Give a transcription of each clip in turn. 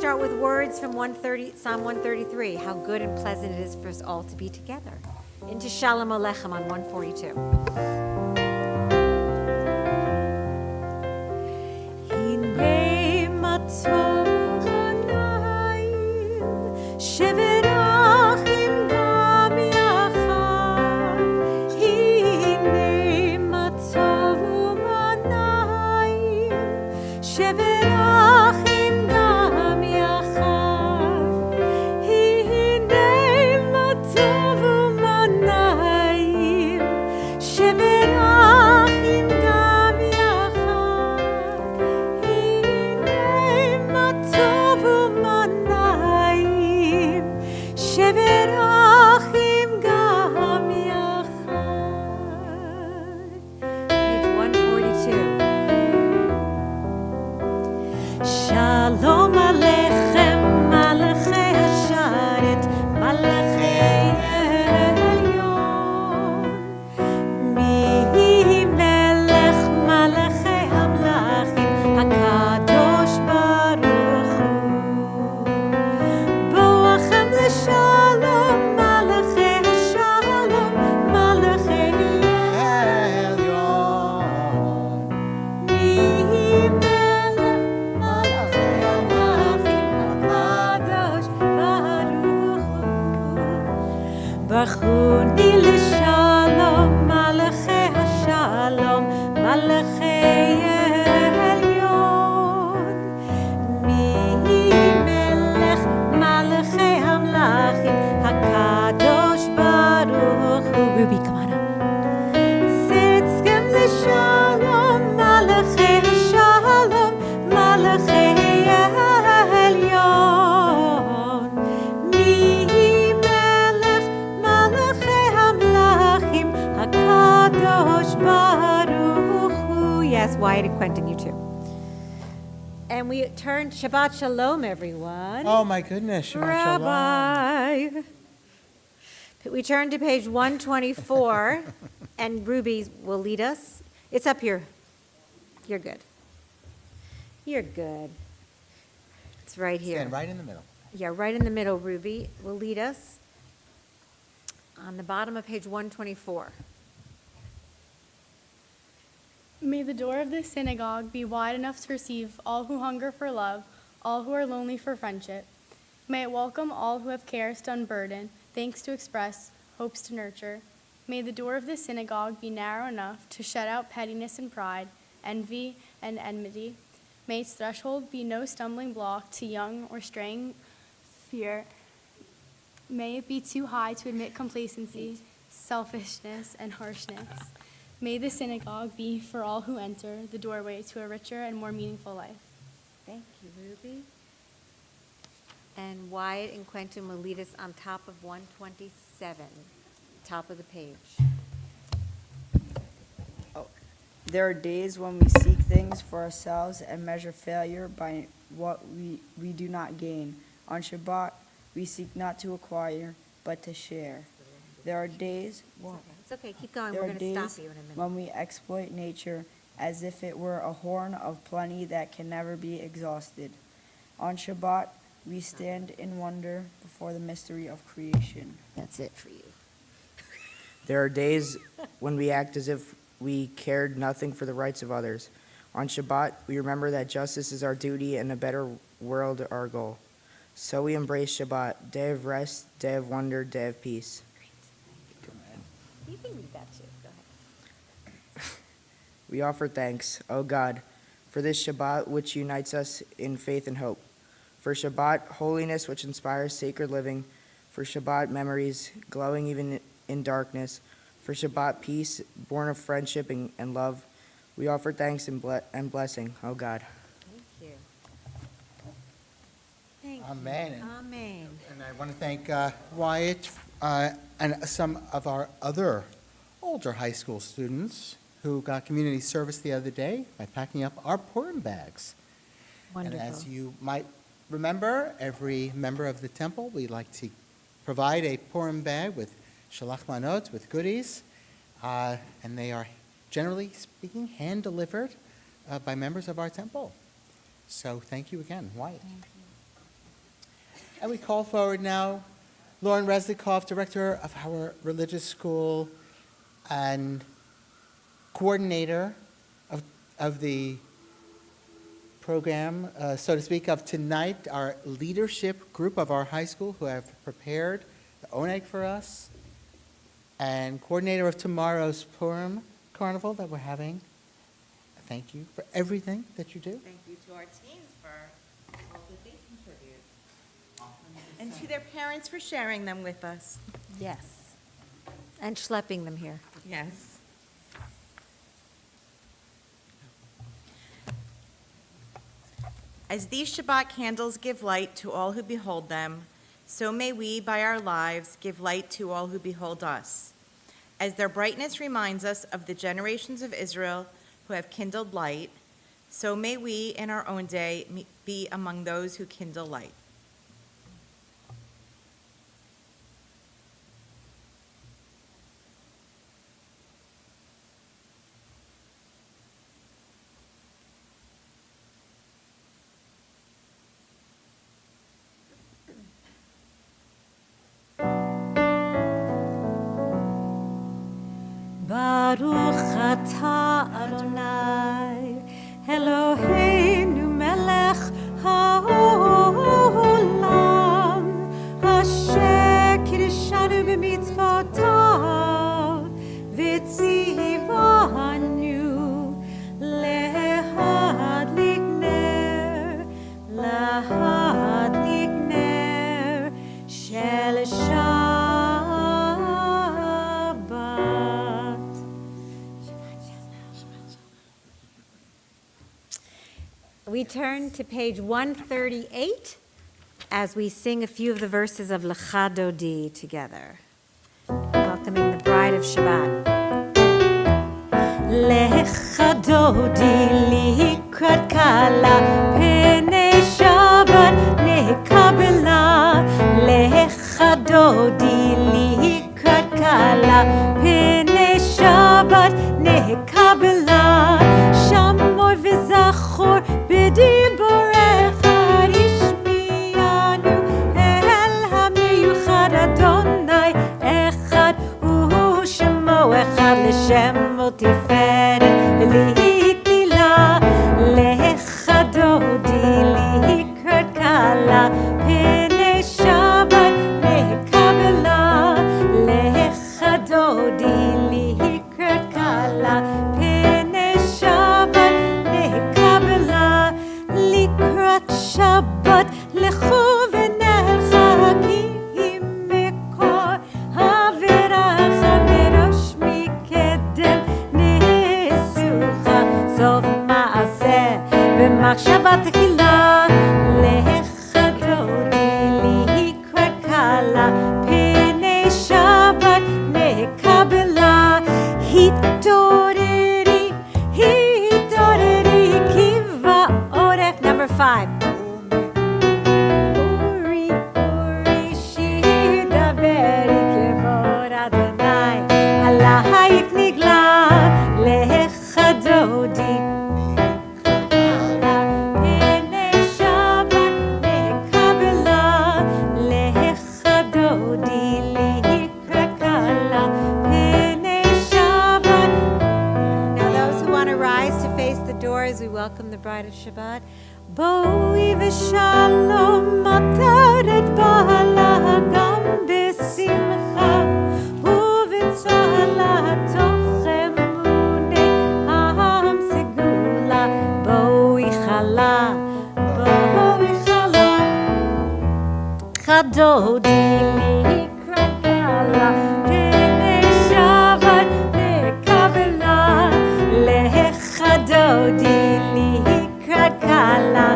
start with words from Psalm 133. How good and pleasant it is for us all to be together. Into Shalom Aleichem on 142. Hine matzov hanayim, sheverachim gam yachad. Hine matzov hanayim, sheverachim gam yachad. Hine matzov hanayim, sheverachim gam yachad. Hine matzov hanayim, sheverachim gam yachad. Page 142. Shalom Aleichem, Malachei Hasharet, Malachei Elyon. Mihi Melech, Malachei Hamlachim, HaKadosh Baruch Hu. Boachem L'Shalom, Malachei Hashalom, Malachei Elyon. Mihi Melech, Malachei Hamlachim, HaKadosh Baruch Hu. Bachuni L'Shalom, Malachei Hashalom, Malachei Elyon. Mihi Melech, Malachei Hamlachim, HaKadosh Baruch Hu. Ruby, come on up. Sitzkem L'Shalom, Malachei Hashalom, Malachei Elyon. Mihi Melech, Malachei Hamlachim, HaKadosh Baruch Hu. Yes, Wyatt and Quentin, you too. And we turn Shabbat Shalom, everyone. Oh my goodness, Shabbat Shalom. Rabbi. We turn to page 124, and Ruby will lead us. It's up here. You're good. You're good. It's right here. Stand right in the middle. Yeah, right in the middle, Ruby will lead us on the bottom of page 124. May the door of this synagogue be wide enough to receive all who hunger for love, all who are lonely for friendship. May it welcome all who have cares to unburden, thanks to express, hopes to nurture. May the door of this synagogue be narrow enough to shut out pettiness and pride, envy and enmity. May its threshold be no stumbling block to young or straying fear. May it be too high to admit complacency, selfishness, and harshness. May the synagogue be, for all who enter, the doorway to a richer and more meaningful life. Thank you, Ruby. And Wyatt and Quentin will lead us on top of 127, top of the page. There are days when we seek things for ourselves and measure failure by what we do not gain. On Shabbat, we seek not to acquire, but to share. There are days It's okay, keep going. There We're are going to days stop you in a minute. when we exploit nature as if it were a horn of plenty that can never be exhausted. On Shabbat, we stand in wonder before the mystery of creation. That's it for you. There are days when we act as if we cared nothing for the rights of others. On Shabbat, we remember that justice is our duty and a better world our goal. So we embrace Shabbat, day of rest, day of wonder, day of peace. You can read that too. Go ahead. We offer thanks, O God, for this Shabbat which unites us in faith and hope. For Shabbat, holiness which inspires sacred living. For Shabbat, memories glowing even in darkness. For Shabbat, peace born of friendship and love. We offer thanks and blessing, O God. Thank you. Thank Amen. you. Amen. And I want to thank Wyatt and some of our other older high school students who got community service the other day by packing up our Purim bags. Wonderful. And as you might remember, every member of the temple, we like to provide a Purim bag with shalach manot, with goodies, and they are, generally speaking, hand-delivered by members of our temple. So thank you again, Wyatt. And we call forward now Lauren Reznikoff, Director of our religious school and coordinator of the program, so to speak, of tonight, our leadership group of our high school who have prepared the oneg for us, and coordinator of tomorrow's Purim Carnival that we're having. Thank you for everything that you do. Thank you to our teens for all that they contribute. And to their parents for sharing them with us. Yes. And schlepping them here. Yes. As these Shabbat candles give light to all who behold them, so may we, by our lives, give light to all who behold us. As their brightness reminds us of the generations of Israel who have kindled light, so may we, in our own day, be among those who kindle light. Baruch atah Adonai, Eloheinu melech haolam, asher kiddushanu b'mitzvotav, v'tzivanu lehadlik ner shel Shabbat. We turn to page 138 as we sing a few of the verses of Lecha Dodi together, welcoming the bride of Shabbat. Lecha Dodi likrat kala penei Shabbat nekabela. Lecha Dodi likrat kala penei Shabbat nekabela. Shamoy v'zachor b'diborecha rishmiyanu el hamiyuchad Adonai echad uhu shemo echad l'shem tiferet v'li'itila. Lecha Dodi likrat kala penei Shabbat nekabela. Lecha Dodi likrat kala penei Shabbat nekabela. Likrat Shabbat lechu v'nelcha ki mikor haveracha merosh mikedem nisucha sof maaseh b'machshava tekila. Lecha Dodi likrat kala penei Shabbat nekabela. Hitoreri kiva orech. Number 5. Uri, uri, shir daveri kevod Adonai, alahayik nigla. Lecha Dodi penei Shabbat nekabela. Lecha Dodi likrat kala penei Shabbat. Now those who want to rise to face the door as we welcome the bride of Shabbat. Boi v'shalom ataret ba'ala gam b'simcha u'v'tzala tochem unei am segula. Boi chala Chadodi likrat kala penei Shabbat nekabela. Lecha Dodi likrat kala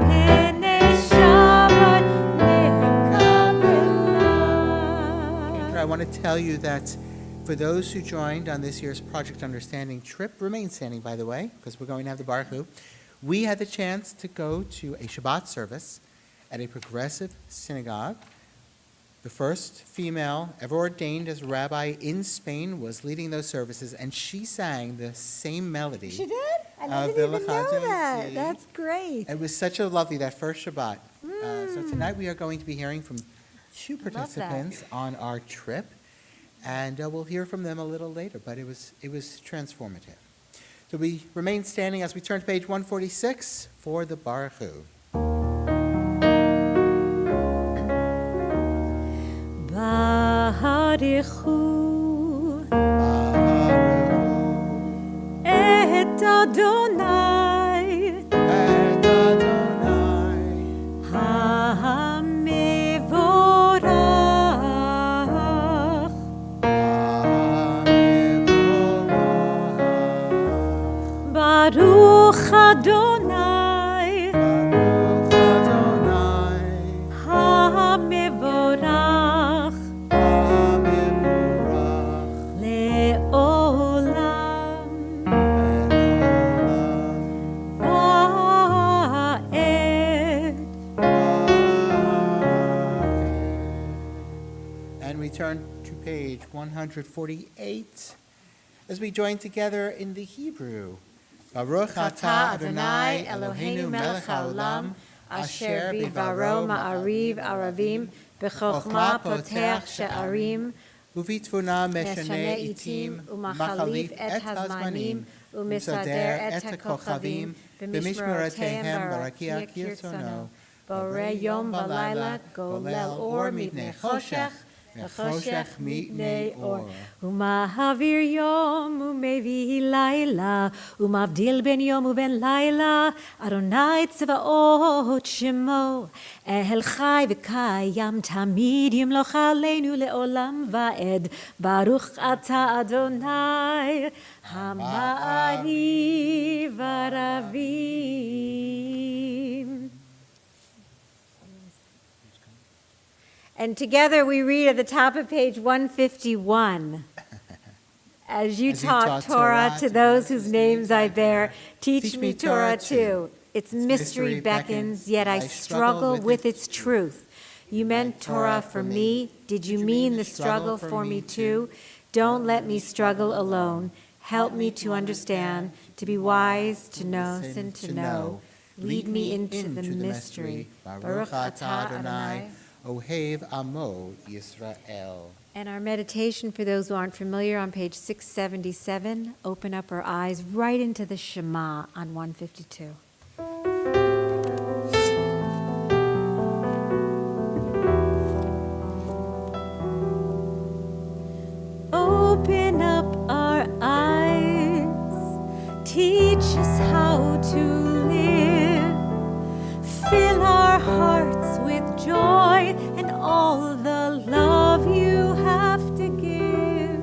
penei Shabbat nekabela. I want to tell you that for those who joined on this year's Project Understanding trip, remain standing, by the way, because we're going to have the Baruch Hu. We had the chance to go to a Shabbat service at a progressive synagogue. The first female ever ordained as rabbi in Spain was leading those services, and she sang the same melody She did? I of didn't the even know that. Lachadoti. That's great. It was such a lovely, that first Shabbat. So tonight we are going to be hearing from two that. participants on our trip, and we'll hear from them a little later, but it was transformative. So we remain standing as we turn to page 146 for the Baruch Hu. Baruch Hu et Adonai And Adonai, HaMevorach Ha'mevorach, Baruch Adonai Baruch Adonai, HaMevorach Ha'mevorach, Le'olam Le'olam Va'ed. va'ed. And we turn to page 148 as we join together in the Hebrew. Baruch atah Adonai Eloheinu melech haolam, asher bivaro ma'ariv aravim, b'chokhmah potech she'arim, uvitvuna meshane itim, umachalif et hazmanim, umisader et hakochavim, b'mishmerotehem barakia kirtono, borei yom v'layla golel or mipnei choshech, v'choshech mipnei or. ומעביר יום ומביא לילה, ומבדיל בין יום ובין לילה, אדוני צבאות שמו, אל חי וקיים תמיד ימלוך עלינו לעולם ועד, ברוך אתה אדוני, המעריב ערבים. And together we read at the top of page 151. As you taught Torah to those whose names I bear, teach me Torah too. Its mystery beckons, yet I struggle with its truth. You meant Torah for me. Did you mean the struggle for me too? Don't let me struggle alone. Help me to understand, to be wise, to know, and to know. Lead me into the mystery. Baruch atah Adonai. Ohev Amo Yisrael. And our meditation, for those who aren't familiar, on page 677, open up our eyes right into the Shema on 152. Open up our eyes, teach us how to live, fill our hearts with joy and all the love you have to give.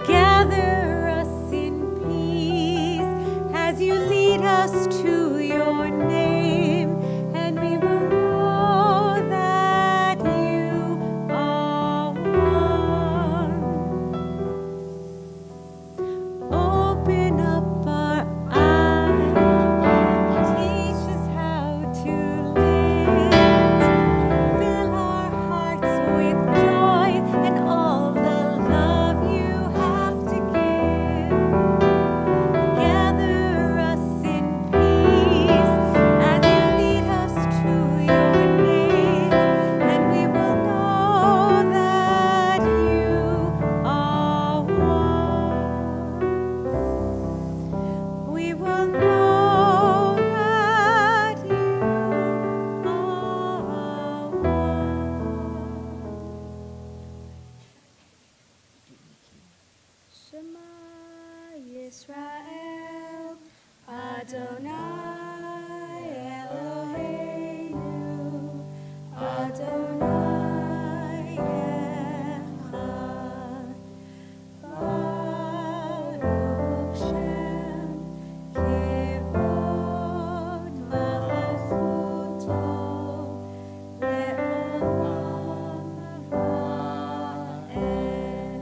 Gather us in peace as you lead us to your name, and we will know that you are one. Open up our eyes, teach us how to live, fill our hearts with joy and all the love you have to give. Gather us in peace as you lead us to your name, and we will know that you are one. We will know that you are Shema Yisrael, Adonai Eloheinu, Adonai Echad, Baruch Shem Kivod Malchuto, Le'olam Va'ed.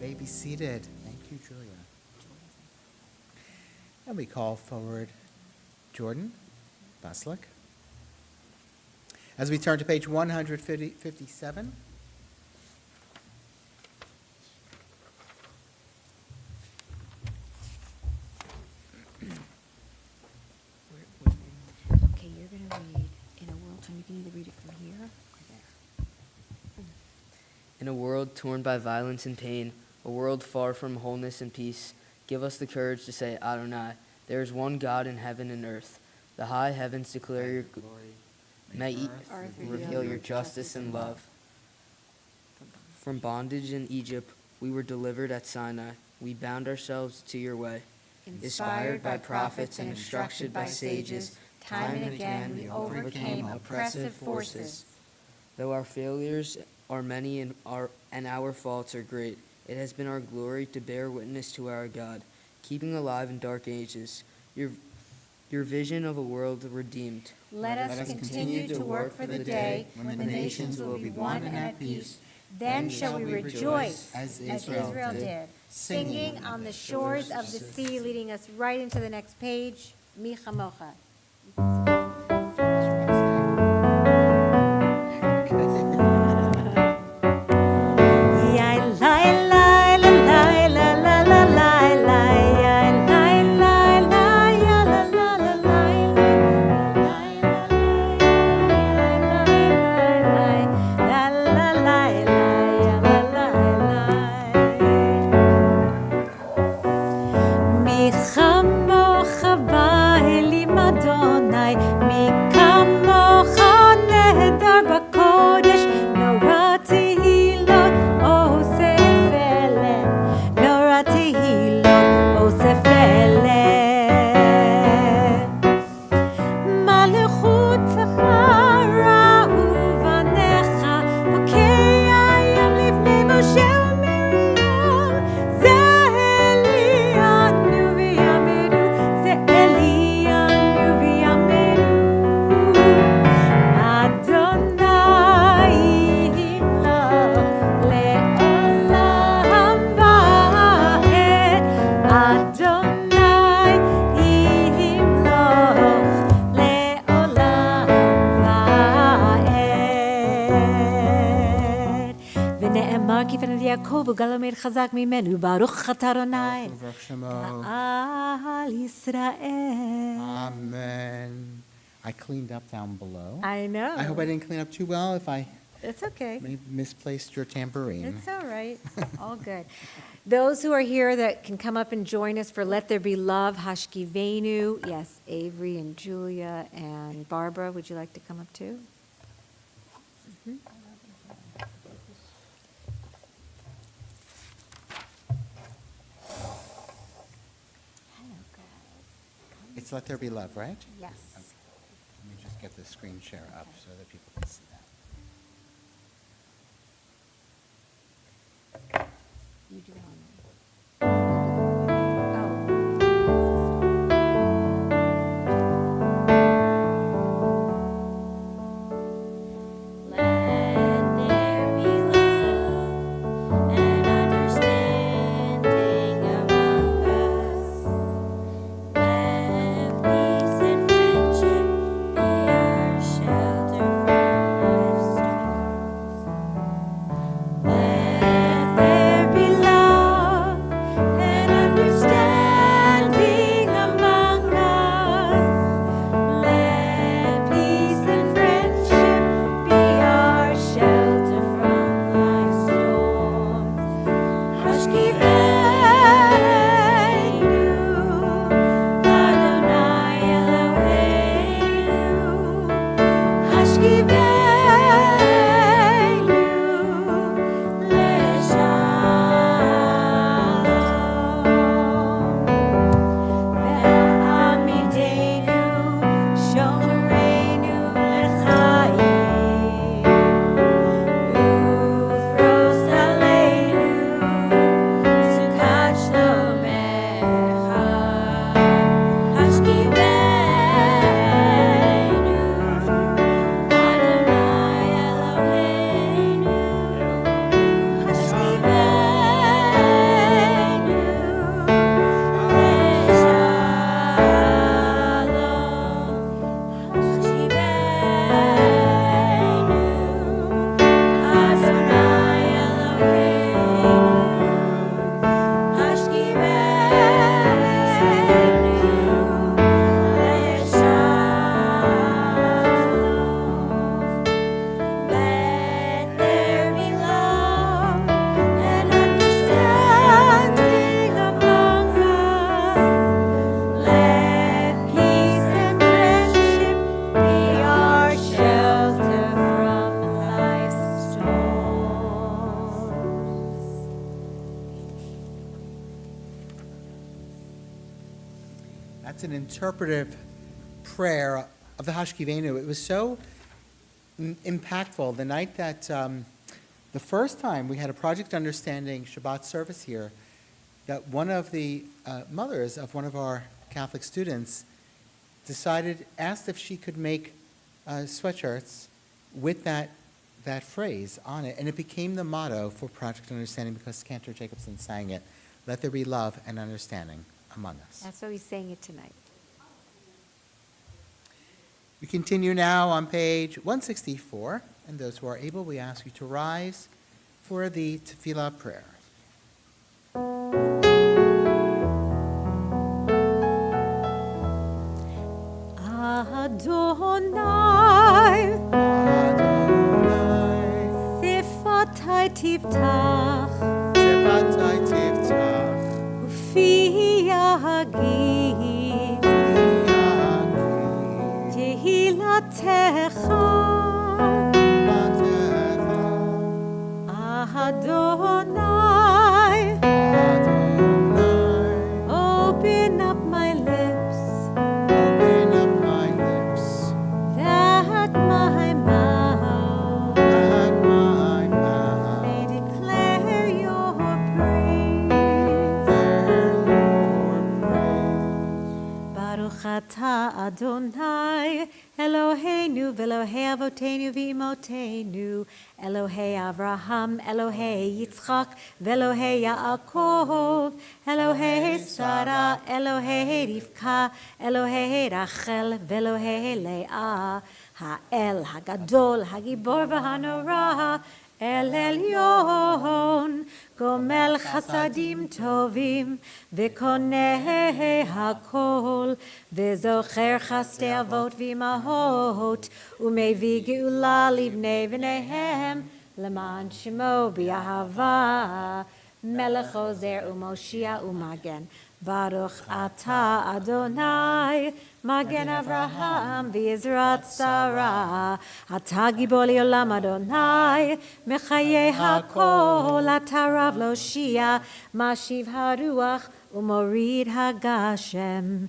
May be seated. Thank you, Julia. And we call forward Jordan Baslik. As we turn to page 157. In a world torn by violence and pain, a world far from wholeness and peace, give us the courage to say, Adonai, there is one God in heaven and earth. The high heavens declare your glory. May earth reveal your justice and love. From bondage in Egypt, we were delivered at Sinai. We bound ourselves to your way. Inspired by prophets and instructed by sages, time and again we overcame oppressive forces. Though our failures are many and our faults are great, it has been our glory to bear witness to our God, keeping alive in dark ages your vision of a world redeemed. Let us continue to work for the day when the nations will be one and at peace. Then shall we rejoice as Israel did, singing on the shores of the sea, leading us right into the next page, Mi Chamocha. וגלמד חזק ממנו, ברוך אתה אדוני, לעל ישראל. Amen. I cleaned up down below. I know. I hope I didn't clean up too well if I It's okay. maybe misplaced your tambourine. It's all right. All good. Those who are here that can come up and join us for Let There Be Love, Hashkivenu. Yes, Avery and Julia and Barbara, would you like to come up too? Mhm. Hello, guys. It's Let There Be Love, right? Yes. Okay. Let me just get the screen share up so that people can see that. You do it on. Let there be love That's an interpretive prayer of the Hashkivenu. It was so impactful the night that the first time we had a Project Understanding Shabbat service here, that one of the mothers of one of our Catholic students asked if she could make sweatshirts with that phrase on it, and it became the motto for Project Understanding because Cantor Jacobson sang it, "Let there be love and understanding among us." That's why he's saying it tonight. We continue now on page 164, and those who are able, we ask you to rise for the tefillah prayer. Adonai, Sifatai Tiftach, Sefatai tiftach, Ufi Yagid, Tehilatecha, Adonai, open up my lips, open up my lips, that my mouth that my mouth may declare your praise. Baruch atah Adonai, Eloheinu v'Elohei Avotenu v'Imotenu, Elohei Avraham, Elohei Yitzchak, v'Elohei Yaakov, Elohei Sarah, Elohei Rivka, Elohei Rachel, v'Elohei Leah, Ha'el Hagadol, Hagibor v'Hanora, El Elyon, Gomel Chasadim Tovim, V'Koneh Hakol, V'Zocher Chastei Avot V'Imahot, U'Mevi Geula Livnei V'Nehem, L'man Shemo B'Yahava, Melech Ozer U'Moshia U'Magen, Baruch Atah Adonai, Magen Avraham v'Yizrat Sarah, Atah Gibor Le'olam Adonai, Mechayeh HaKol, Atah Rav Loshia, Mashiv HaRuach, U'Morid HaGashem,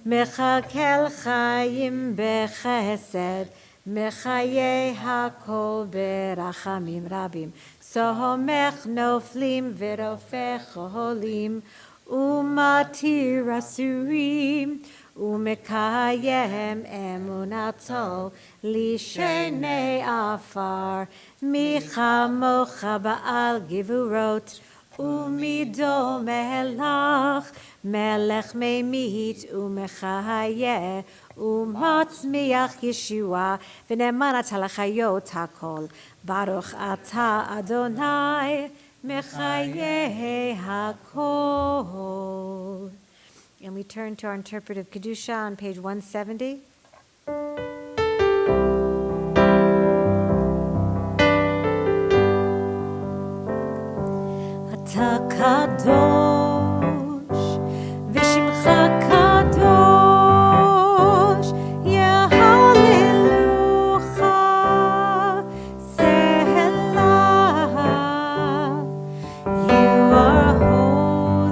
Mechakel Chayim B'Chesed, Mechayeh HaKol B'Rachamim Rabim, Somech Noflim V'Rofech Cholim, Umatir Asurim, Umekayem emunato lishenei afar, michamocha ba'al givurot, umido melach, melech meimit umechayeh, umatzmiach Yeshua, v'nemanat halachayot hakol, Baruch atah Adonai, mechayeh hakol. And we turn to our interpretive Kedusha on page 170. Ata kadosh, v'shimcha kadosh, yehalelucha, selah. You are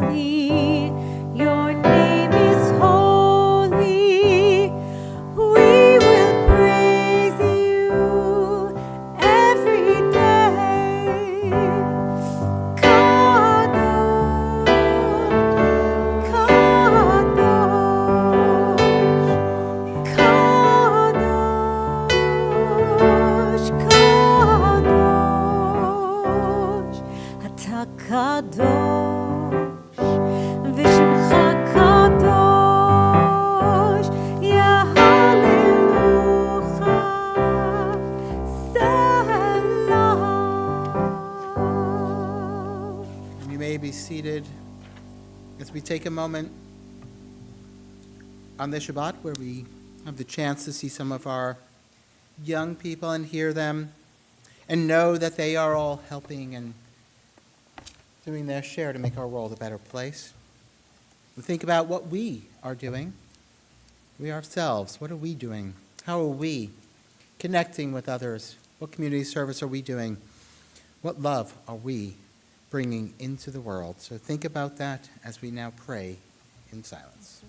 holy, your name is holy. We will praise you every day. Kadosh, Kadosh, Kadosh, Kadosh, Ata Kadosh, v'shimcha Kadosh, yehalelucha, selah. You may be seated as we take a moment on this Shabbat where we have the chance to see some of our young people and hear them and know that they are all helping and doing their share to make our world a better place. We think about what we are doing, we ourselves. What are we doing? How are we connecting with others? What community service are we doing? What love are we bringing into the world? So think about that as we now pray in silence.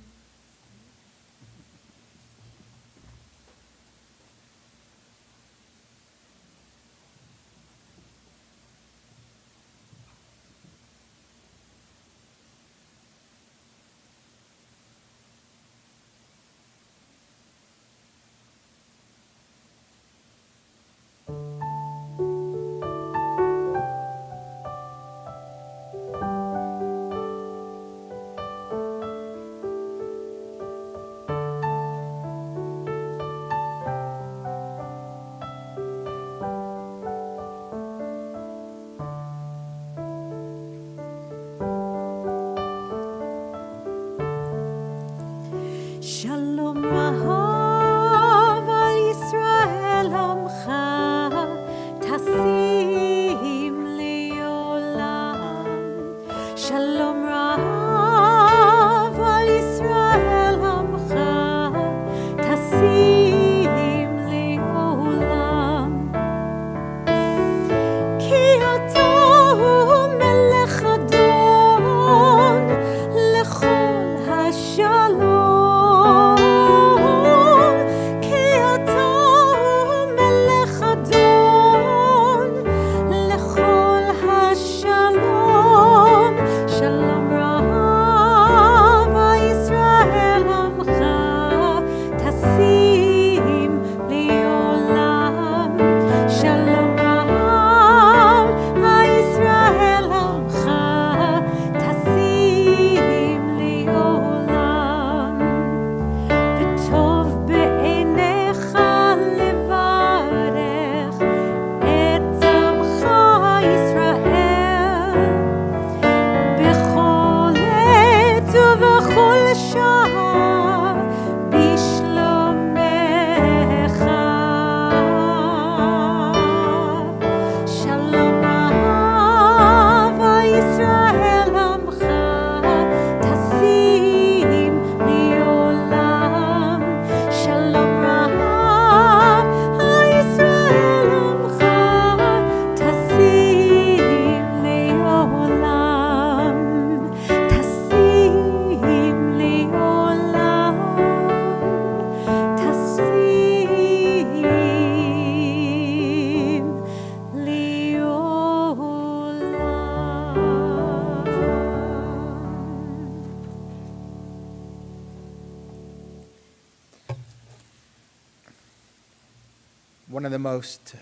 most,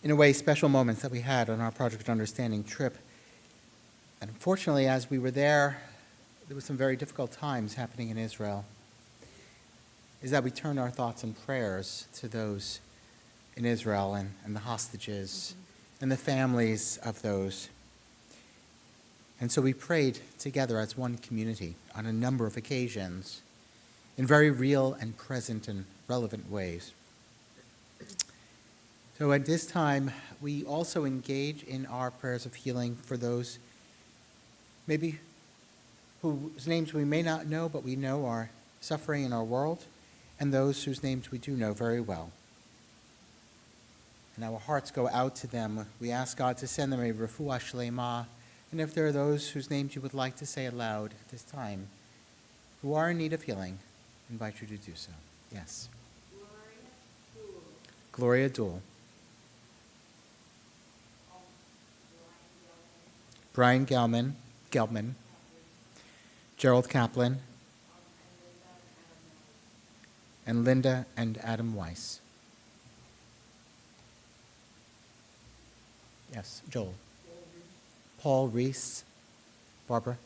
in a way, special moments that we had on our Project Understanding trip. And unfortunately, as we were there were some very difficult times happening in Israel, is that we turn our thoughts and prayers to those in Israel and the hostages and the families of those. And so we prayed together as one community on a number of occasions in very real and present and relevant ways. So at this time, we also engage in our prayers of healing for those maybe whose names we may not know, but we know are suffering in our world, and those whose names we do know very well. And our hearts go out to them. We ask God to send them a refuah shlema, and if there are those whose names you would like to say aloud at this time, who are in need of healing, I invite you to do so. Yes. Gloria Dule. Brian Gelman. Gerald Kaplan. And Linda and Adam Weiss. Yes, Joel. Paul Reese. Barbara.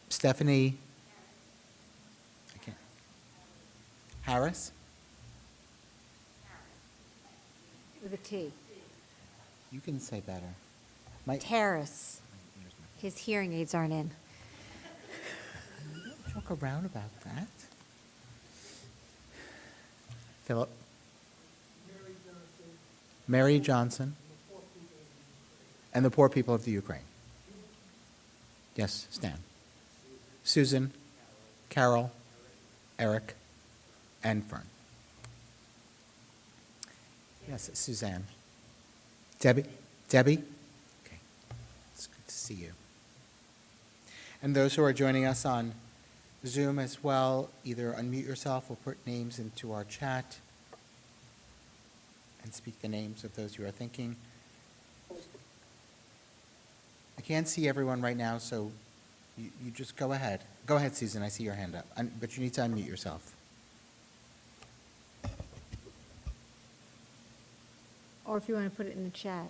Stephanie. Harris. With a T. You can say better. Terrace. His hearing aids aren't in. Joke around about that. Philip. Mary Johnson. And the poor people of the Ukraine. Yes, Stan. Susan, Carol, Eric, and Fern. Yes, Suzanne. Debbie? Okay. It's good to see you. And those who are joining us on Zoom as well, either unmute yourself or put names into our chat and speak the names of those you are thinking. I can't see everyone right now, so you just go ahead. Go ahead, Susan, I see your hand up. But you need to unmute yourself. Or if you want to put it in the chat.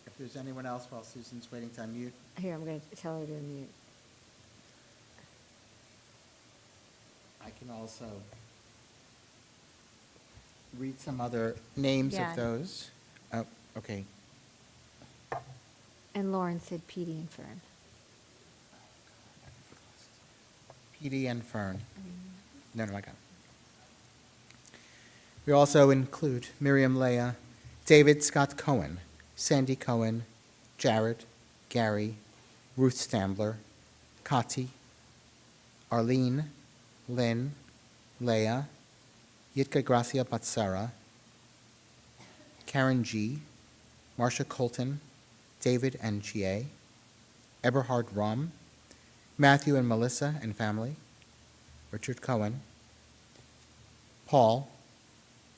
If there's anyone else while Susan's waiting to unmute. Here, I'm going to tell her to unmute. I can also read some other names Yeah. of those. Oh, okay. And Lauren said Petey and Fern. Petey and Fern. No, I got it. We also include Miriam Leah, David Scott Cohen, Sandy Cohen, Jared, Gary, Ruth Stambler, Kati, Arlene, Lynn, Leah, Yitka Gracia Batsara, Karen G., Marcia Colton, David and Chie, Eberhard Rom, Matthew and Melissa and family, Richard Cohen, Paul,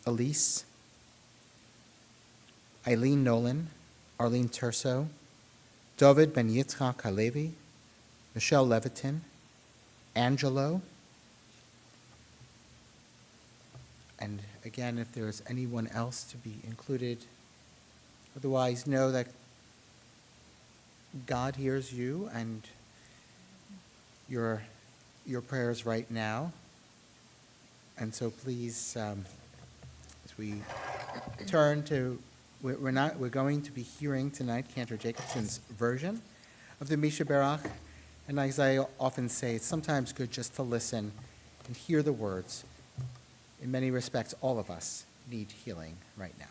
Elise, Eileen Nolan, Arlene Terso, David Ben Yitzchak Halevi, Michelle Levitin, Angelo, and again, if there's anyone else to be included, otherwise know that God hears you and your prayers right now. And so please, as we turn to, we're going to be hearing tonight Cantor Jacobson's version of the Misha Berach. And as I often say, it's sometimes good just to listen and hear the words. In many respects, all of us need healing right now.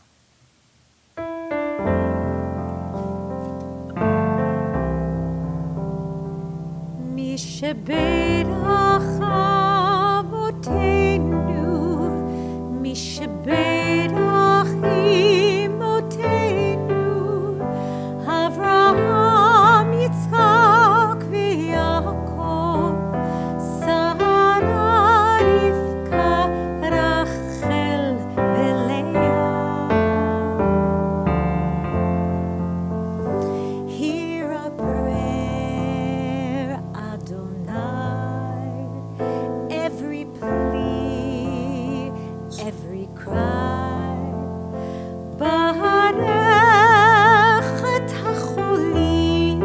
Misha Berach Avotenu, Misha Berach Imotenu, Avraham, Yitzchak, v'Yaakov, Sarah, Rivka, Rachel, v'Leah. Hear our prayer, Adonai, every plea every cry. Barech et hacholim,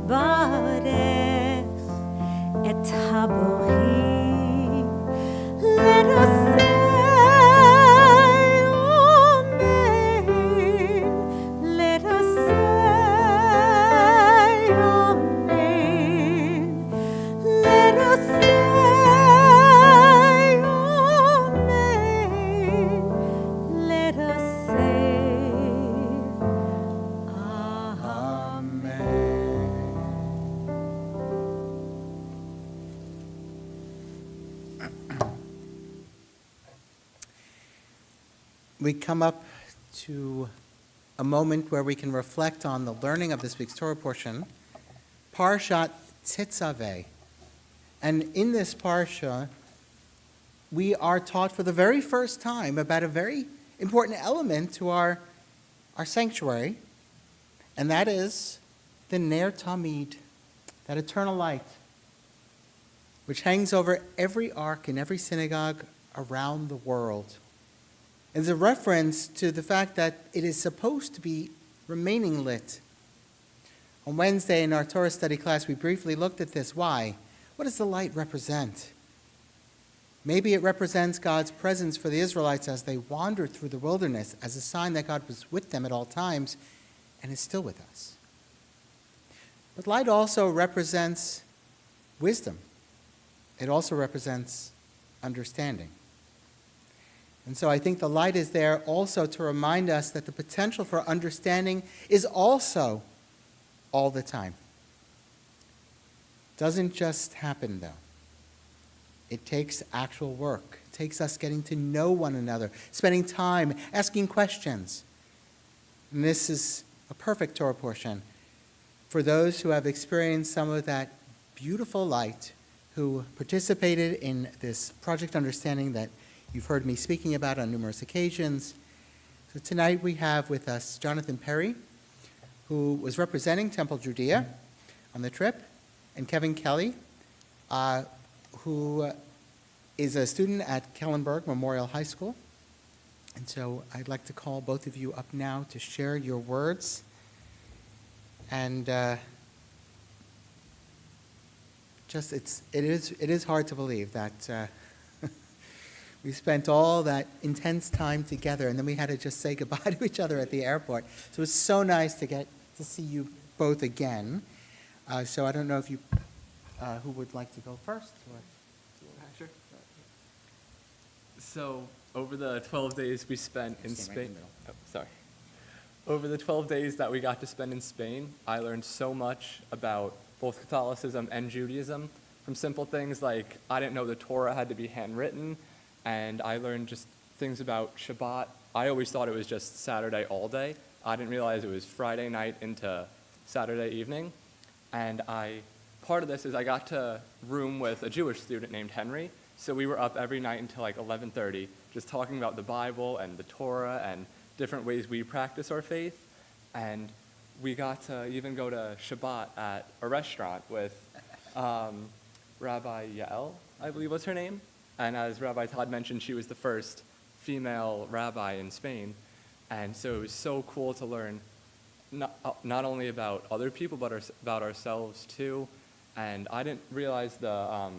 barech et haborim. Let us say amen. Let us say amen. Let us say amen. Let us say We come up to a moment where we can reflect on the learning of this week's Torah portion, Parshat Tetzaveh. And in this parsha, we are taught for the very first time about a very important element to our sanctuary, and that is the Ner Tamid, that eternal light, which hangs over every ark in every synagogue around the world. It's a reference to the fact that it is supposed to be remaining lit. On Wednesday in our Torah study class, we briefly looked at this. Why? What does the light represent? Maybe it represents God's presence for the Israelites as they wandered through the wilderness, as a sign that God was with them at all times and is still with us. But light also represents wisdom. It also represents understanding. And so I think the light is there also to remind us that the potential for understanding is also all the time. Doesn't just happen, though. It takes actual work. It takes us getting to know one another, spending time, asking questions. And this is a perfect Torah portion for those who have experienced some of that beautiful light, who participated in this project understanding that you've heard me speaking about on numerous occasions. So tonight we have with us Jonathan Perry, who was representing Temple Judea on the trip, and Kevin Kelly, who is a student at Kellenberg Memorial High School. And so I'd like to call both of you up now to share your words. And it is hard to believe that we spent all that intense time together, and then we had to just say goodbye to each other at the airport. So it was so nice to get to see you both again. So I don't know if you, who would like to go first? Sure. So over the 12 days we spent in Spain, over the 12 days that we got to spend in Spain, I learned so much about both Catholicism and Judaism, from simple things like I didn't know the Torah had to be handwritten, and I learned just things about Shabbat. I always thought it was just Saturday all day. I didn't realize it was Friday night into Saturday evening. And part of this is I got to room with a Jewish student named Henry, so we were up every night until like 11:30, just talking about the Bible and the Torah and different ways we practice our faith. And we got to even go to Shabbat at a restaurant with Rabbi Yael, I believe was her name. And as Rabbi Todd mentioned, she was the first female rabbi in Spain. And so it was so cool to learn not only about other people, but about ourselves too. And I didn't realize the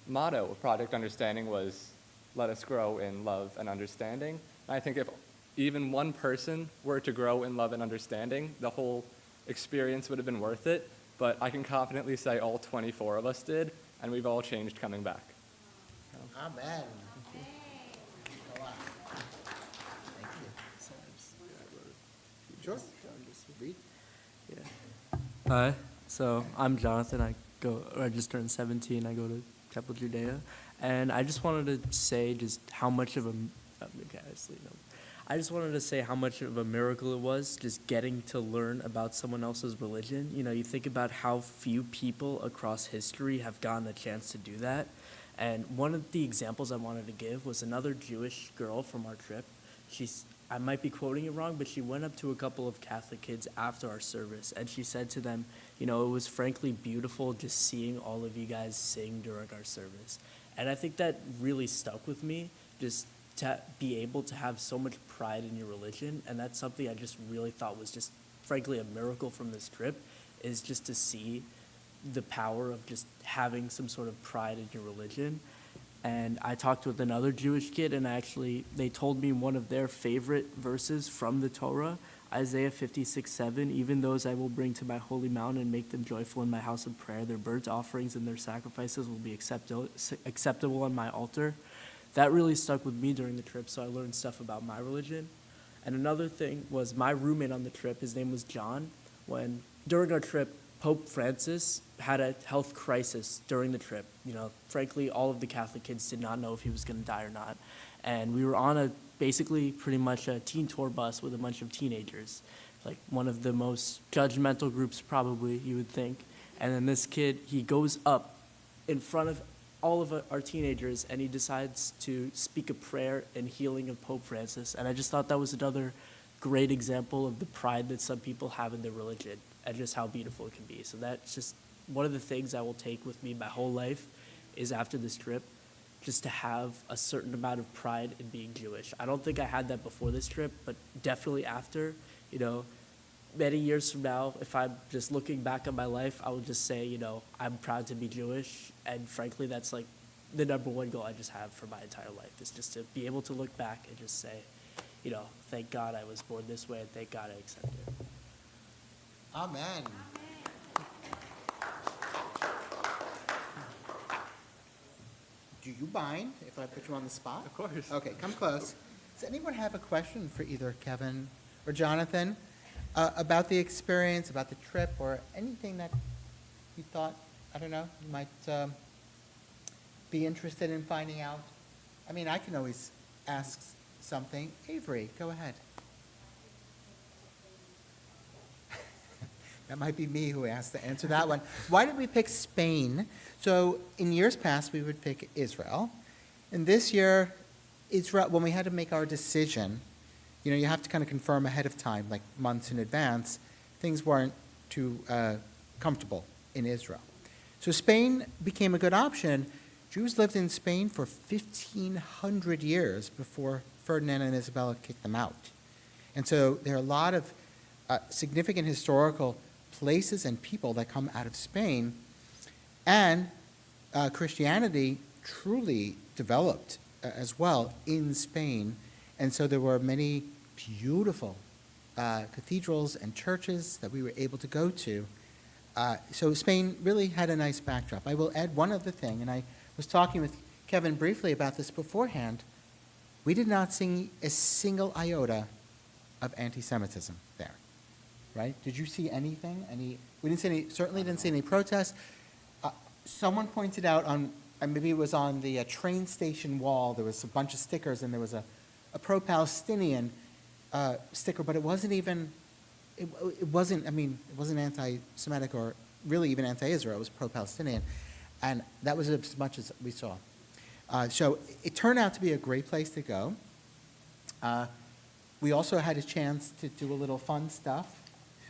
motto of Project Understanding was, let us grow in love and understanding. And I think if even one person were to grow in love and understanding, the whole experience would have been worth it. But I can confidently say all 24 of us did, and we've all changed coming back. Amen. Wow. Thank you. Sure. Read. Hi, so I'm Jonathan. I just turned 17. I go to Temple Judea, and I just wanted to say how much of a miracle it was just getting to learn about someone else's religion. You know, you think about how few people across history have gotten a chance to do that. And one of the examples I wanted to give was another Jewish girl from our trip. I might be quoting it wrong, but she went up to a couple of Catholic kids after our service, and she said to them, you know, it was frankly beautiful just seeing all of you guys sing during our service. And I think that really stuck with me, just to be able to have so much pride in your religion, and that's something I just really thought was just frankly a miracle from this trip, is just to see the power of just having some sort of pride in your religion. And I talked with another Jewish kid, and they told me one of their favorite verses from the Torah, Isaiah 56:7. Even those I will bring to my holy mountain and make them joyful in my house of prayer. Their burnt offerings and their sacrifices will be acceptable on my altar. That really stuck with me during the trip, so I learned stuff about my religion. And another thing was my roommate on the trip, his name was John. During our trip, Pope Francis had a health crisis during the trip. Frankly, all of the Catholic kids did not know if he was going to die or not. And we were on basically pretty much a teen tour bus with a bunch of teenagers, like one of the most judgmental groups probably, you would think. And then this kid, he goes up in front of all of our teenagers, and he decides to speak a prayer in healing of Pope Francis. And I just thought that was another great example of the pride that some people have in their religion and just how beautiful it can be. So that's just one of the things I will take with me my whole life, is after this trip, just to have a certain amount of pride in being Jewish. I don't think I had that before this trip, but definitely after. Many years from now, if I'm just looking back on my life, I would just say, I'm proud to be Jewish. And frankly, that's like the number one goal I just have for my entire life, is just to be able to look back and just say, thank God I was born this way, and thank God I accept it. Amen. Do you mind if I put you on the spot? Of course. Okay, come close. Does anyone have a question for either Kevin or Jonathan about the experience, about the trip, or anything that you thought, you might be interested in finding out? I mean, I can always ask something. Avery, go ahead. That might be me who has to answer that one. Why did we pick Spain? So in years past, we would pick Israel. And this year, Israel, when we had to make our decision, you have to kind of confirm ahead of time, like months in advance. Things weren't too comfortable in Israel. So Spain became a good option. Jews lived in Spain for 1,500 years before Ferdinand and Isabella kicked them out. And so there are a lot of significant historical places and people that come out of Spain. And Christianity truly developed as well in Spain. And so there were many beautiful cathedrals and churches that we were able to go to. So Spain really had a nice backdrop. I will add one other thing, and I was talking with Kevin briefly about this beforehand. We did not see a single iota of anti-Semitism there, right? Did you see anything? We didn't see any. Certainly didn't see any protests. Someone pointed out maybe it was on the train station wall. There was a bunch of stickers, and there was a pro-Palestinian sticker, but it wasn't even. It wasn't anti-Semitic or really even anti-Israel. It was pro-Palestinian, and that was as much as we saw. So it turned out to be a great place to go. We also had a chance to do a little fun stuff.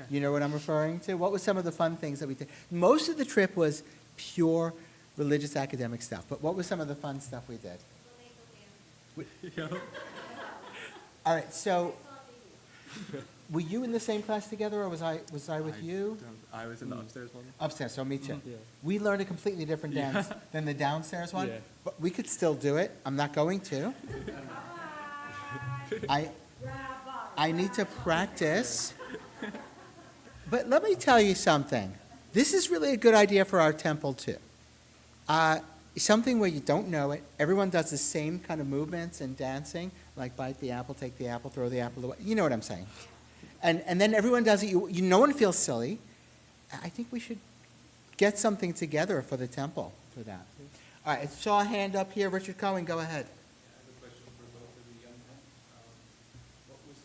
You know what I'm referring to? What were some of the fun things that we did? Most of the trip was pure religious academic stuff, but what was some of the fun stuff we did? All right, so were you in the same class together, or was I with you? I was in the upstairs one. Upstairs, so me too. Yeah. We learned a completely different dance than the downstairs one, Yeah. but we could still do it. I'm not going to. I need to practice. But let me tell you something. This is really a good idea for our temple too. Something where you don't know it. Everyone does the same kind of movements and dancing, like bite the apple, take the apple, throw the apple away. You know what I'm saying. And then everyone does it. No one feels silly. I think we should get something together for the temple for that. All right, I saw a hand up here. Richard Cohen, go ahead. I have a question for both of the young men. What was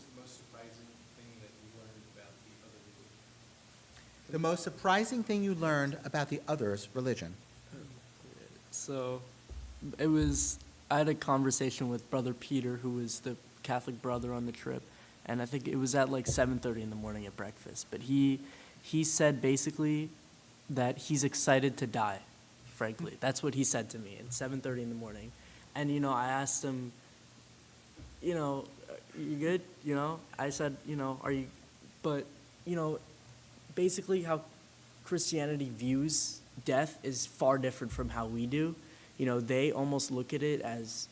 the most surprising thing that you learned about the other religion? The most surprising thing you learned about the other's religion. So I had a conversation with Brother Peter, who was the Catholic brother on the trip, and I think it was at like 7:30 in the morning at breakfast. But he said basically that he's excited to die, frankly. That's what he said to me at 7:30 in the morning. And, I asked him, you good? I said, are you, but, basically how Christianity views death is far different from how we do. They almost look at it as,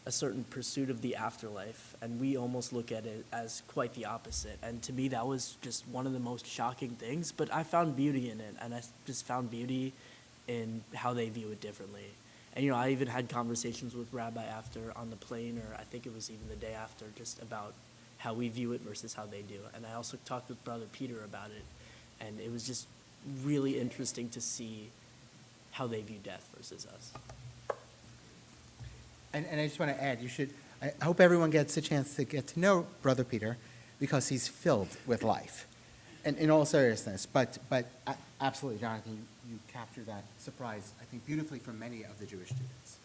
a certain pursuit of the afterlife, and we almost look at it as quite the opposite. And to me, that was just one of the most shocking things, but I found beauty in it, and I just found beauty in how they view it differently. And, I even had conversations with Rabbi after on the plane, or I think it was even the day after, just about how we view it versus how they do. And I also talked with Brother Peter about it, and it was just really interesting to see how they view death versus us. And I just want to add, I hope everyone gets a chance to get to know Brother Peter, because he's filled with life, and in all seriousness. But absolutely, Jonathan, you captured that surprise, I think, beautifully for many of the Jewish students.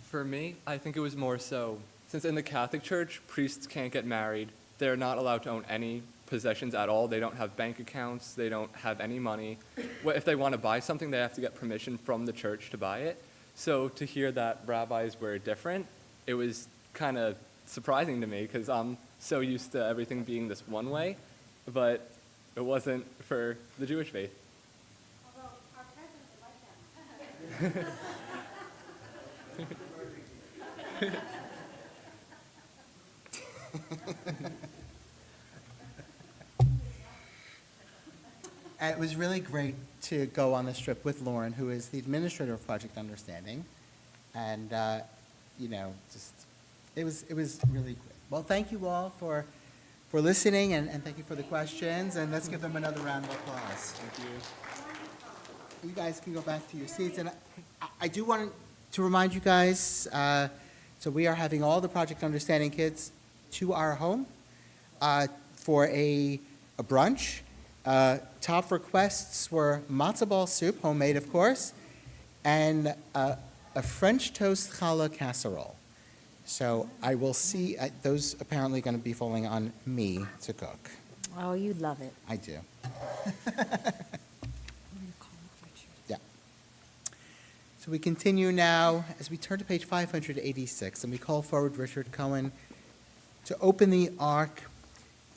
For me, I think it was more so, since in the Catholic Church, priests can't get married, they're not allowed to own any possessions at all. They don't have bank accounts. They don't have any money. If they want to buy something, they have to get permission from the church to buy it. So to hear that rabbis were different, it was kind of surprising to me, because I'm so used to everything being this one way, but it wasn't for the Jewish faith. Although our president would like that. It was really great to go on this trip with Lauren, who is the administrator of Project Understanding, and it was really great. Well, thank you all for listening, and thank you for the questions, and let's give them another round of applause. Thank you. You guys can go back to your seats, and I do want to remind you guys, so we are having all the Project Understanding kids to our home for a brunch. Top requests were matzo ball soup, homemade of course, and a French toast challah casserole. So I will see, those apparently going to be falling on me to cook. Oh, you'd love it. I do. Yeah. So we continue now as we turn to page 586, and we call forward Richard Cohen to open the ark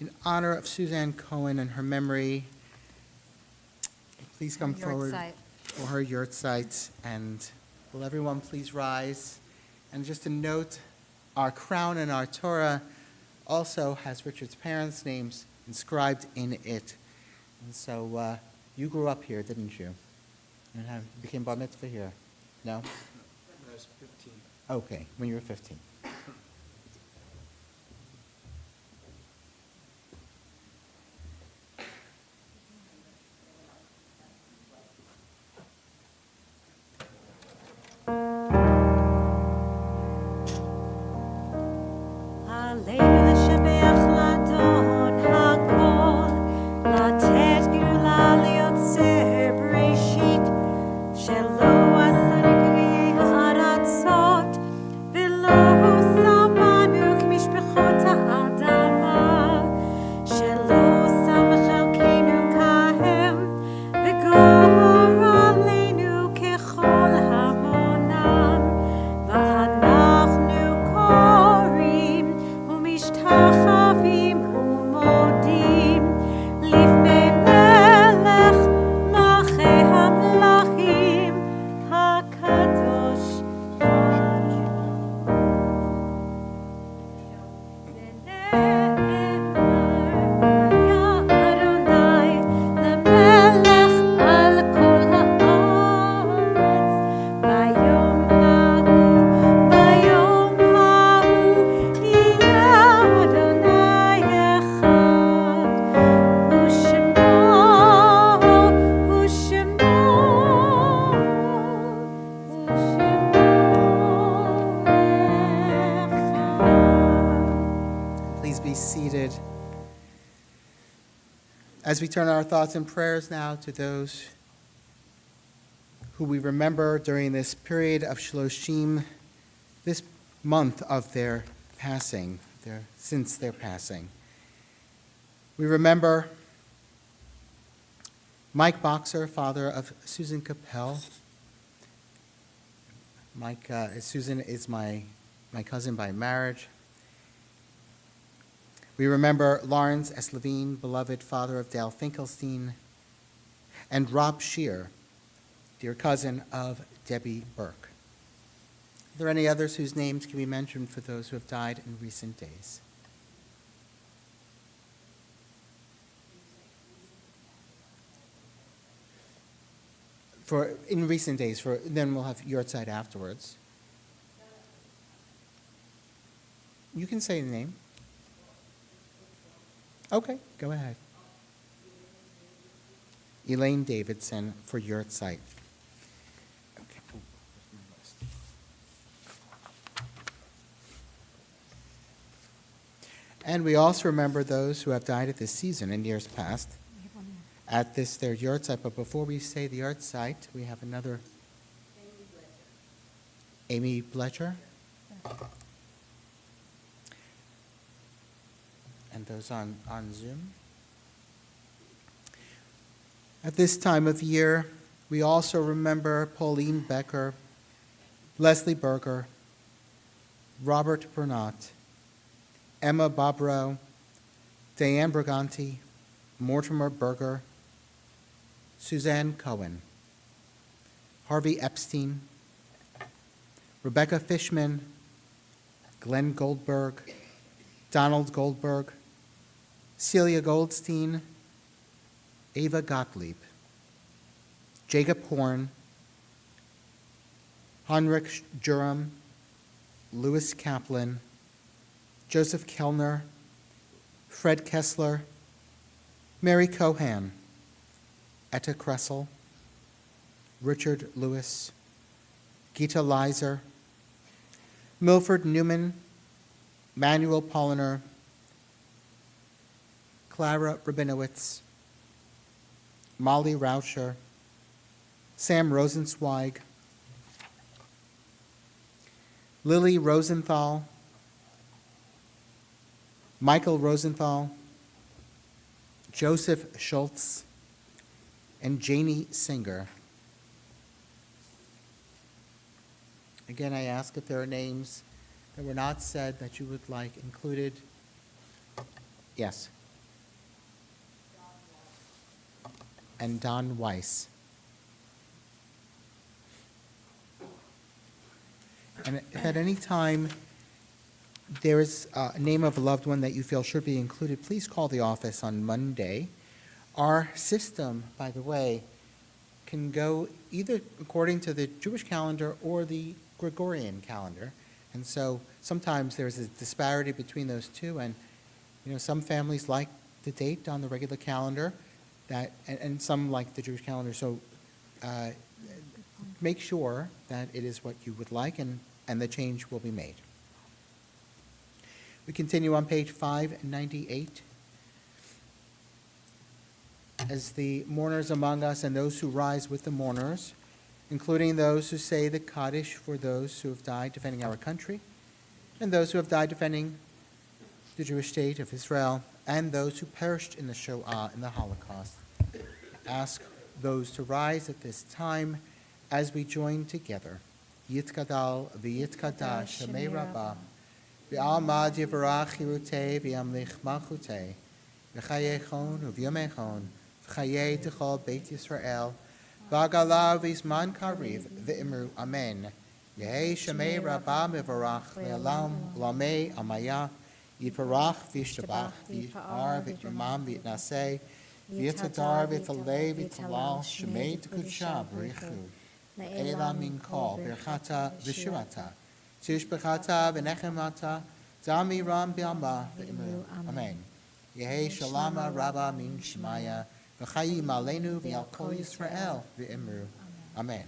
in honor of Suzanne Cohen and her memory. Please come forward for her yahrzeit, and will everyone please rise? And just a note, our crown and our Torah also has Richard's parents' names inscribed in it. And so you grew up here, didn't you? And became bar mitzvah here? No? When I was 15. Okay, when you were 15. As we turn our thoughts and prayers now to those who we remember during this period of Shloshim, this month of their passing, since their passing. We remember Mike Boxer, father of Susan Capel, Susan is my cousin by marriage. We remember Lawrence S. Levine, beloved father of Dale Finkelstein, and Rob Shear, dear cousin of Debbie Burke. Are there any others whose names can be mentioned for those who have died in recent days? In recent days, then we'll have your side afterwards. You can say the name. Okay, go ahead. Elaine Davidson for your site. Okay. And we also remember those who have died at this season in years past at their yard site. But before we say the yard site, we have another. Amy Bletcher. And those on Zoom. At this time of year, we also remember Pauline Becker, Leslie Berger, Robert Bernat, Emma Bobrow, Diane Briganti, Mortimer Berger, Suzanne Cohen, Harvey Epstein, Rebecca Fishman, Glenn Goldberg, Donald Goldberg, Celia Goldstein, Ava Gottlieb, Jacob Horn, Heinrich Durham, Louis Kaplan, Joseph Kellner, Fred Kessler, Mary Cohan, Etta Kressel, Richard Lewis, Gita Leiser, Milford Newman, Manuel Polliner, Clara Rabinowitz, Molly Rauscher, Sam Rosenzweig, Lily Rosenthal, Michael Rosenthal, Joseph Schultz, and Janie Singer. Again, I ask if there are names that were not said that you would like included. Yes. And Don Weiss. And if at any time there is a name of a loved one that you feel should be included, please call the office on Monday. Our system, by the way, can go either according to the Jewish calendar or the Gregorian calendar. And so sometimes there's a disparity between those two, and some families like the date on the regular calendar, and some like the Jewish calendar. So make sure that it is what you would like, and the change will be made. We continue on page 598. As the mourners among us and those who rise with the mourners, including those who say the Kaddish for those who have died defending our country, and those who have died defending the Jewish state of Israel, and those who perished in the Shoah, in the Holocaust. Ask those to rise at this time as we join together. Yitkadal v'yitkadash Shemei Rabbah, v'almad yivarach Hirutei v'yamlich malchutei, v'chayechon u'v'yomechon, v'chayei t'chol Beit Yisrael, v'agalav v'izman kariv v'imru amen. Yehei Shemei Rabbah mivarach le'alam lamei amaya, Yiparach v'yishtabach v'yipar v'yitramam v'yitnaseh, v'yitadar v'yitalei v'yitalal Shemei t'kudsha b'richu. Eila min kol birchata v'shirata, tishbechata v'nechemata, dami ram b'alma v'imru amen. Yehei shalama rabba min shemaya, v'chayim aleinu v'al kol Yisrael v'imru amen.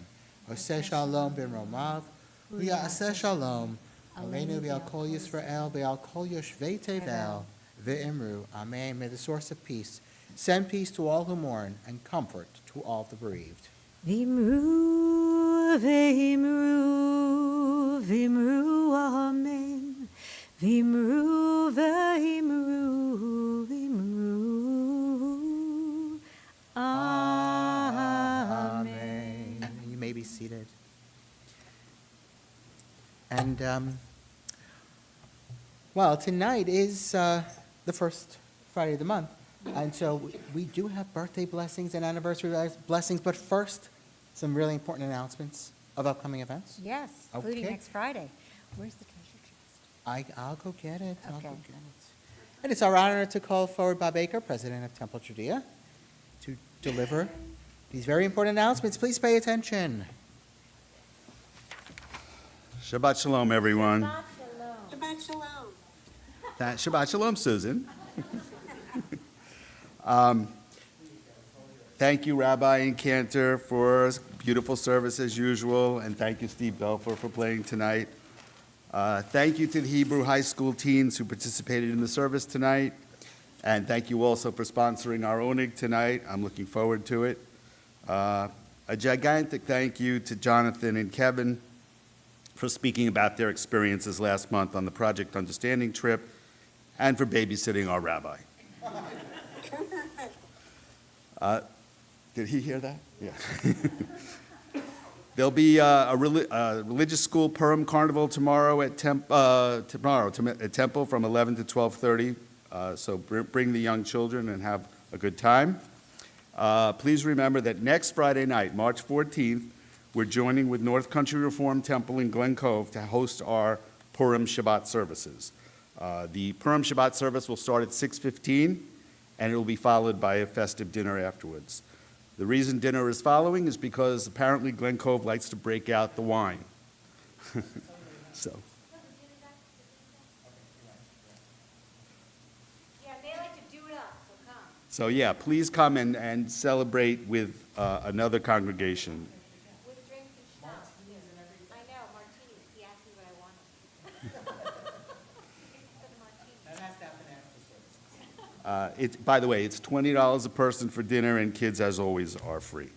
Oseh shalom ben romav, v'ya'aseh shalom aleinu v'al kol Yisrael v'al kol yoshvei tevel v'imru amen. May the source of peace send peace to all who mourn and comfort to all the bereaved. V'imru, v'imru, v'imru, amen. V'imru, v'imru, v'imru, amen. Amen. You may be seated. And, well, tonight is the first Friday of the month. And so we do have birthday blessings and anniversary blessings, but first, some really important announcements of upcoming events. Yes, including Okay. next Friday. Where's the treasure chest? I'll go get it. I'll go Okay. get it. And it's our honor to call forward Bob Baker, president of Temple Judea, to deliver these very important announcements. Please pay attention. Shabbat Shalom, everyone. Shabbat shalom. Shabbat Shalom, Susan. Thank you, Rabbi and Cantor, for beautiful service as usual, and thank you, Steve Belfer, for playing tonight. Thank you to the Hebrew High School teens who participated in the service tonight, and thank you also for sponsoring our Onig tonight. I'm looking forward to it. A gigantic thank you to Jonathan and Kevin for speaking about their experiences last month on the Project Understanding trip, and for babysitting our rabbi. Did he hear that? Yeah. There'll be a religious school Purim Carnival tomorrow at Temple from 11 to 12:30. So bring the young children and have a good time. Please remember that next Friday night, March 14th, we're joining with North Country Reformed Temple in Glen Cove to host our Purim Shabbat services. The Purim Shabbat service will start at 6:15, and it will be followed by a festive dinner afterwards. The reason dinner is following is because apparently Glen Cove likes to break out the wine. So, Yeah, they like to do it up, so come. so yeah, please come and celebrate with another congregation. With drinks and stuff. I know, martinis. He asked me what I wanted. By the way, it's $20 a person for dinner, and kids, as always, are free.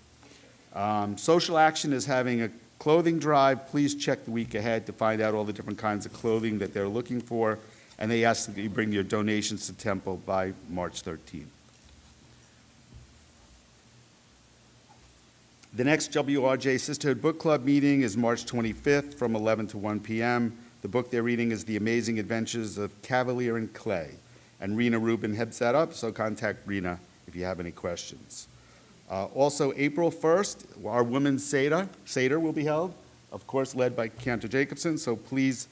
Social Action is having a clothing drive. Please check the week ahead to find out all the different kinds of clothing that they're looking for, and they ask that you bring your donations to Temple by March 13th. The next WRJ Sisterhood Book Club meeting is March 25th from 11 to 1 p.m. The book they're reading is The Amazing Adventures of Cavalier and Clay. And Rena Rubin heads that up, so contact Rena if you have any questions. Also, April 1st, our Women's Seder will be held, of course, led by Cantor Jacobson, so please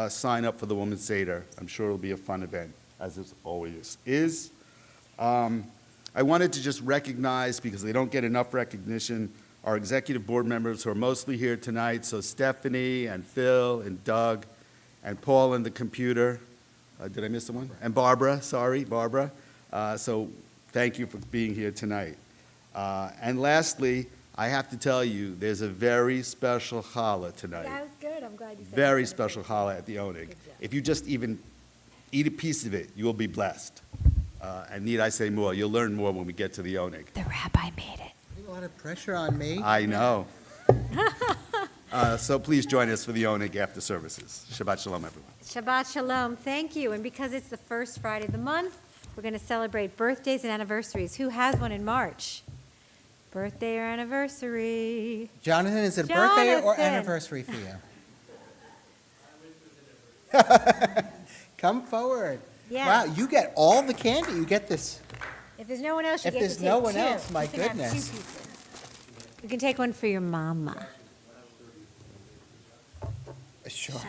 sign up for the Women's Seder. I'm sure it'll be a fun event, as it always is. I wanted to just recognize, because they don't get enough recognition, our executive board members who are mostly here tonight, so Stephanie and Phil and Doug and Paul in the computer. Did I miss someone? And Barbara, sorry, Barbara. So thank you for being here tonight. And lastly, I have to tell you, there's a very special challah tonight. That was good. I'm glad you said Very that. special challah at the Onig. Good job. If you just even eat a piece of it, you will be blessed. And need I say more? You'll learn more when we get to the Onig. The rabbi made it. Putting a lot of pressure on me. I know. So please join us for the Onig after services. Shabbat Shalom, everyone. Shabbat shalom. Thank you. And because it's the first Friday of the month, we're going to celebrate birthdays and anniversaries. Who has one in March? Birthday or anniversary? Jonathan, is it a birthday or Jonathan. anniversary for you? Come forward. Yeah. Wow, you get all the candy. You get this. If there's no one else, you If get to there's take no one two. else, my You can have two goodness. pieces. You can take one for your mama. Sure.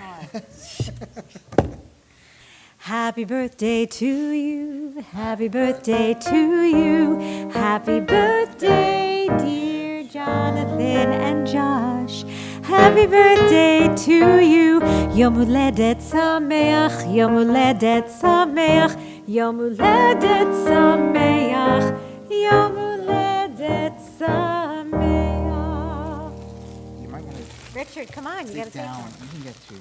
Happy birthday to you. Happy birthday to you. Happy birthday, dear Jonathan and Josh. Happy birthday to you. Yom Huledet Sameach. Yom Huledet Sameach. Yom Huledet Sameach. Yom Huledet Sameach. You might want to Richard, come on, you gotta sit take down. one. You can get two.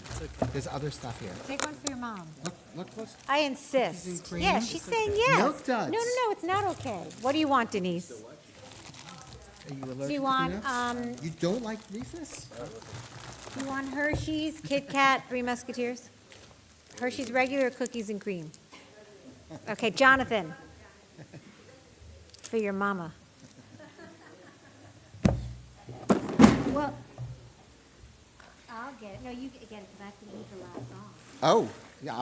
There's other stuff here. Take one for your mom. Look, what's, I Cookies and insist. cream? Yeah, she's saying yes. Milk duds. No, it's not okay. What do you want, Denise? are you allergic Do you to want, peanuts? You don't like Reese's? you want Hershey's, Kit Kat, Three Musketeers? Hershey's regular or cookies and cream? Okay, Jonathan. For your mama. Well, I'll I'll get it. No, you get it, because I have to leave the last song. Oh, yeah,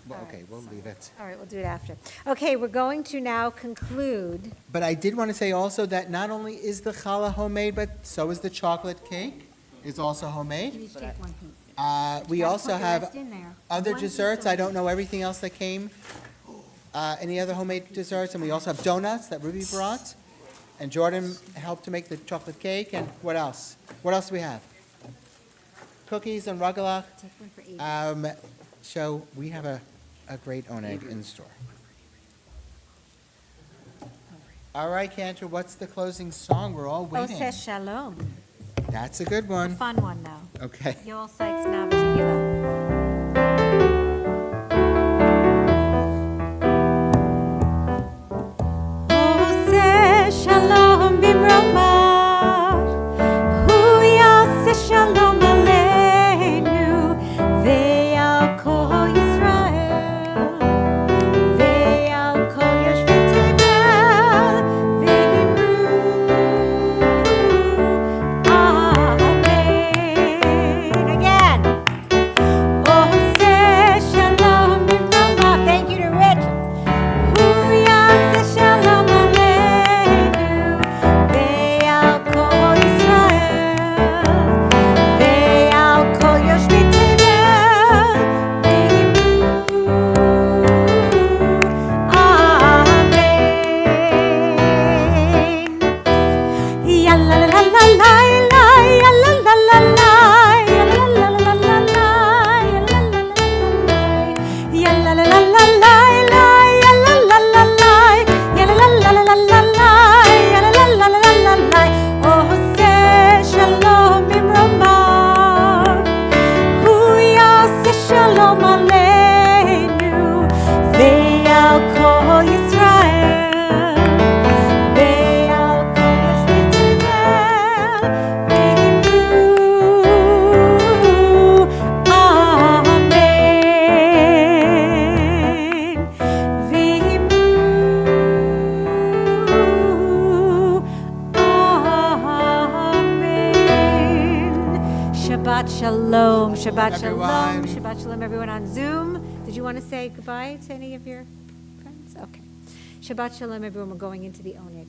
well, All okay, right, we'll so- leave it. All right, we'll do it after. Okay, we're going to now conclude. But I did want to say also that not only is the challah homemade, but so is the chocolate cake. It's also homemade. You just take one piece. We Gotta also put the have rest in there. other One piece desserts. I only. don't know everything else that came. Any other homemade desserts? And we also have donuts that Ruby brought. And Jordan helped to make the chocolate cake. And what else? What else do we have? Cookies and rugelach. Take one for Amy. So we have a great oneg in store. All right, Cantor, what's the closing song? We're all waiting. Oseh Shalom. That's a good A one. fun one, though. Okay. Yoel Sykes Navatigula. Oseh Shalom Bimromah, Hu Yaseh Shalom Aleinu, Ve'al Kol Yisrael, Ve'al Kol Yoshvei Tevel, Ve'imru. Amen. Again. Oseh Shalom Bimromah. Thank you to Rich. Hu Yaseh Shalom Aleinu, Ve'al Kol Yisrael, Ve'al Kol Yoshvei Tevel, Ve'imru. Amen. Ya la la la la la la, ya la la la la, ya la la la la la, ya la la la la la, ya la la la la la, ya la la la la la, ya la la la la la, ya la la la la la. Oseh Shalom Bimromah, Hu Yaseh Shalom Aleinu, Ve'al Kol Yisrael, Ve'al Kol Yoshvei Tevel, Ve'imru. Amen. Ve'imru. Amen. Shabbat Shalom. Shabbat Shalom. Everyone. Shabbat Shalom, everyone on Zoom. Did you want to say goodbye to any of your friends? Okay. Shabbat Shalom, everyone. We're going into the Oneg.